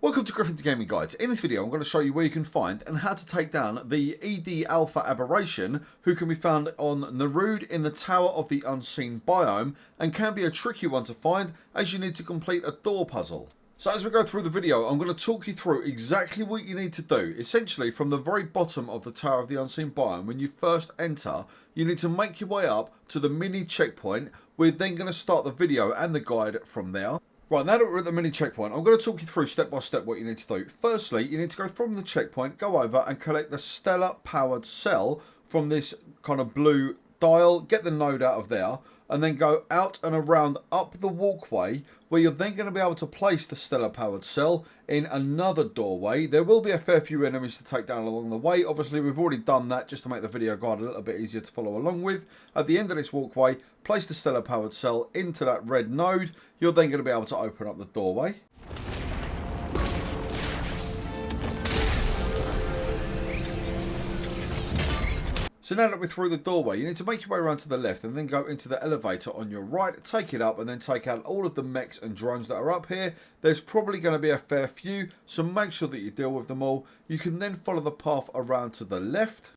Welcome to Griffin's Gaming Guides. In this video I'm going to show you where you can find and how to take down the ED Alpha Aberration, who can be found on Nerude in the Tower of the Unseen biome and can be a tricky one to find as you need to complete a door puzzle. So as we go through the video, I'm going to talk you through exactly what you need to do. Essentially, from the very bottom of the Tower of the Unseen biome, when you first enter, you need to make your way up to the mini checkpoint. We're then going to start the video and the guide from there. Right, now that we're at the mini checkpoint, I'm going to talk you through step by step what you need to do. Firstly, you need to go from the checkpoint, go over and collect the stellar powered cell from this kind of blue dial, get the node out of there, and then go out and around up the walkway, where you're then going to be able to place the stellar powered cell in another doorway. There will be a fair few enemies to take down along the way. Obviously, we've already done that just to make the video guide a little bit easier to follow along with. At the end of this walkway, place the stellar powered cell into that red node. You're then going to be able to open up the doorway. So now that we're through the doorway, you need to make your way around to the left and then go into the elevator on your right, take it up and then take out all of the mechs and drones that are up here. There's probably going to be a fair few, so make sure that you deal with them all. You can then follow the path around to the left.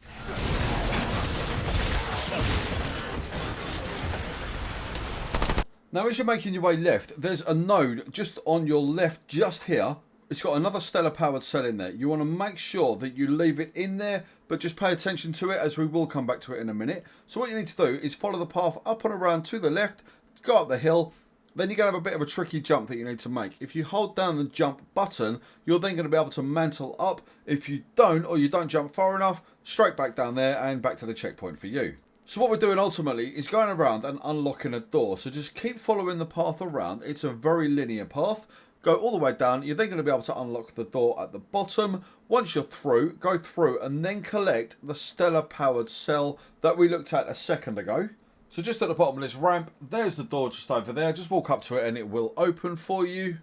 Now as you're making your way left, there's a node just on your left, just here. It's got another stellar powered cell in there. You want to make sure that you leave it in there, but just pay attention to it as we will come back to it in a minute. So what you need to do is follow the path up and around to the left, go up the hill, then you're going to have a bit of a tricky jump that you need to make. If you hold down the jump button, you're then going to be able to mantle up. If you don't, or you don't jump far enough, straight back down there and back to the checkpoint for you. So what we're doing ultimately is going around and unlocking a door. So just keep following the path around. It's a very linear path. Go all the way down. You're then going to be able to unlock the door at the bottom. Once you're through, go through and then collect the stellar powered cell that we looked at a second ago. So just at the bottom of this ramp, there's the door just over there. Just walk up to it and it will open for you.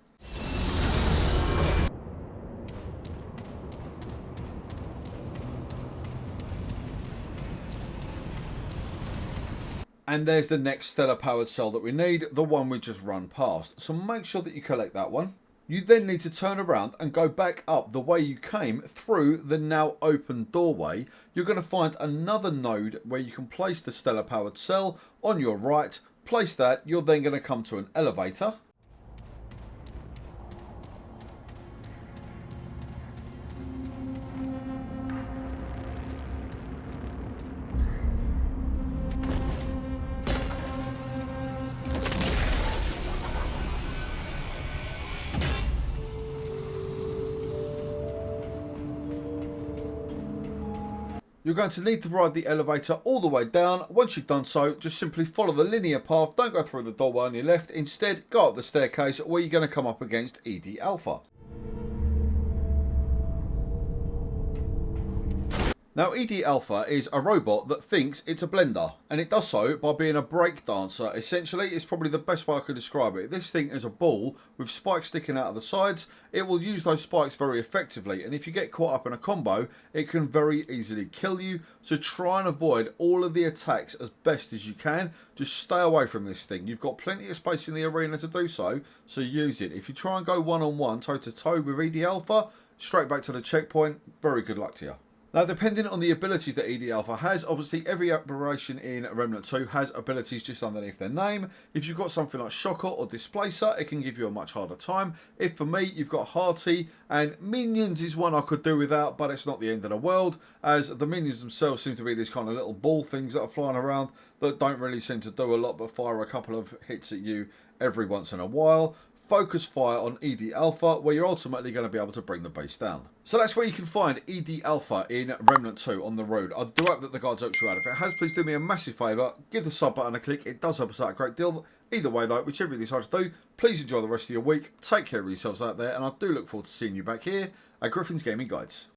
And there's the next stellar powered cell that we need, the one we just run past. So make sure that you collect that one. You then need to turn around and go back up the way you came through the now open doorway. You're going to find another node where you can place the stellar powered cell on your right. Place that, you're then going to come to an elevator. You're going to need to ride the elevator all the way down. Once you've done so, just simply follow the linear path. Don't go through the doorway on your left. Instead, go up the staircase where you're going to come up against ED Alpha. Now, ED Alpha is a robot that thinks it's a blender, and it does so by being a breakdancer. Essentially, it's probably the best way I could describe it. This thing is a ball with spikes sticking out of the sides. It will use those spikes very effectively, and if you get caught up in a combo, it can very easily kill you. So try and avoid all of the attacks as best as you can. Just stay away from this thing. You've got plenty of space in the arena to do so, so use it. If you try and go one-on-one, toe-to-toe with ED Alpha, straight back to the checkpoint, very good luck to you. Now, depending on the abilities that ED Alpha has, obviously every Aberration in Remnant 2 has abilities just underneath their name. If you've got something like Shocker or Displacer, it can give you a much harder time. If for me, you've got Hearty, and Minions is one I could do without, but it's not the end of the world, as the Minions themselves seem to be these kind of little ball things that are flying around that don't really seem to do a lot but fire a couple of hits at you every once in a while. Focus fire on ED Alpha, where you're ultimately going to be able to bring the base down. So that's where you can find ED Alpha in Remnant 2 on the road. I do hope that the guides helped you out. If it has, please do me a massive favour. Give the sub button a click. It does help us out a great deal. Either way though, whichever you decide to do, please enjoy the rest of your week. Take care of yourselves out there, and I do look forward to seeing you back here at Griffin's Gaming Guides.